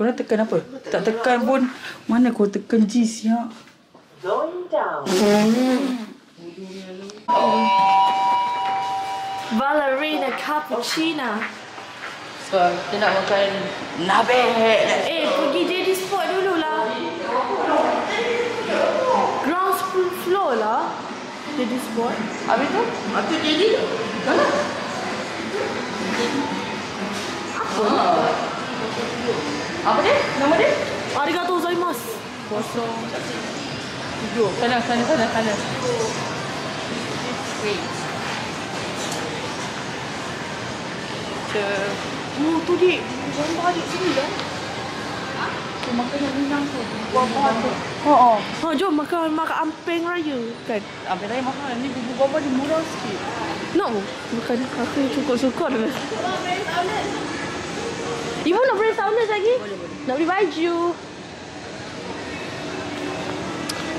Korang tekan apa? Tak tekan pun. Mana kau tekan G siap? Ballerina cappuccino. So, kita nak makan nabe. Pergi JD Sport dulu lah. Ground floor lah. JD Sport. Habis tu? Apa jadi? Mana? Apa? Apa dia? Nama dia? Arigatou gozaimasu. Kosong. 7. Sana. Wait. Oh, tu dik. Gambar adik sini dah. Tu makan yang Minang tu. Gambar tu. Oh. Jom makan ampeng raya kan. Amping raya mahal. Ni bubur gambar dia murah sikit. Nak makan aku cukup-cukup dah. Ibu nak beli saunas lagi? Boleh. Nak beli baju.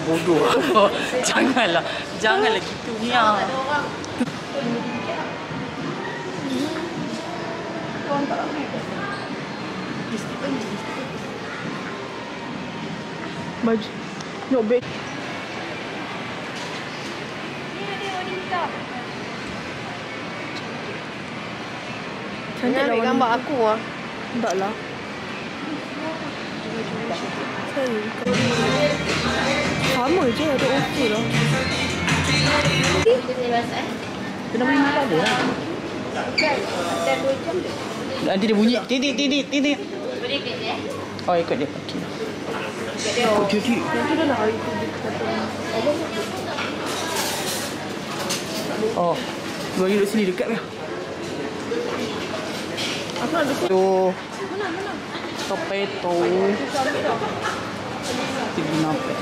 Bodoh. Janganlah gitu ni. Korang tak ramai ke? Baju. Yok beg. Ni ada warna hitam. Cantik lah gambar aku lah. Tak lah. Sama je, ada okey lah. Kena beli makan dia lah. Dah 2 jam je. Nanti dia bunyi. Titik. Boleh ikut dia? Oh, ikut dia. Okey. Ikut dia. Oh, titik. Nanti dah nak hari tu dia kata. Oh. Dua duduk sini dekat dia. Aku nak duduk. Tu. Mana? Topeto. Tinggi nampak.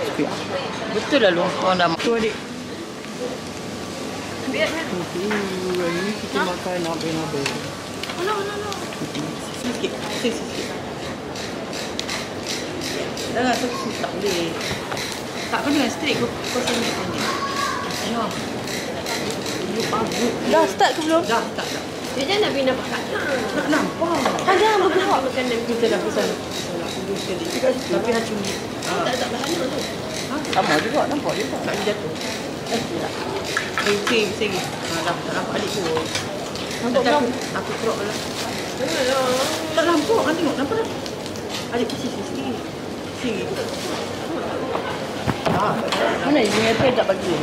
Sepiak. Betul lah lu. Korang dah makan. Tu adik. Biar kan? Ini kita makan nabe. Mana? Sikit. Jangan tu tak boleh. Tak kena dengan straight kau sini. Ya. Dah start ke belum? Dah. Dia jangan nak bina nampak kat Nak nampak. Jangan bergerak. makan dan Kita dah pesan. Tapi hacung. tak bahana tu. Sama juga. Nampak juga. Tak boleh jatuh. Tak. Sing. Dah tak nampak adik tu. Nampak belum? Aku kerok lah. Tak nampak. Kan tengok. Nampak dah. Adik kecil sikit. Sing. Mana ibu yang tu tak bagi?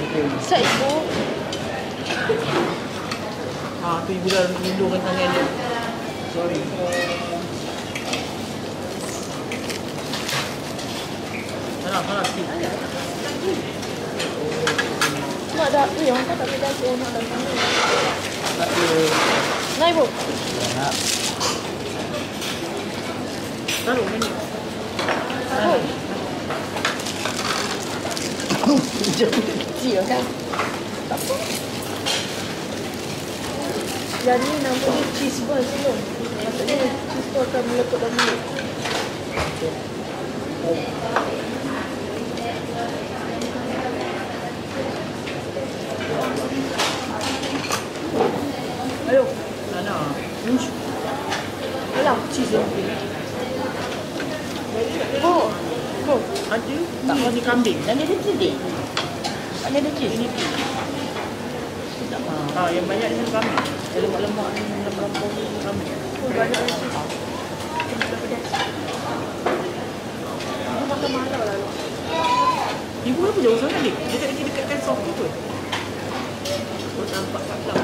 Set ibu. Tu ibu dah lindungkan tangan dia. Sorry. Salah sikit. Mak dah tu yang kau tak boleh dah nak dah sana. Tak ada. Nah ibu. Taruh mana? Jauh kecil kan? Tak apa. Yang ni nama dia cheese ball sebelum. Maksudnya cheese ball akan meletup dalam mulut. Ayo. Nana. Alah, Cheese dia. Bu. Ada. Tak roti kambing. Dan dia cheese. Ada cheese. Ini yang banyak ni kambing. Yang lemak-lemak ni lemak-lemak kambing. Banyak cheese. Aku makan marah lah. Ibu apa jauh sangat ni? Dia tak dekat soft tu. Kau nampak kat belakang.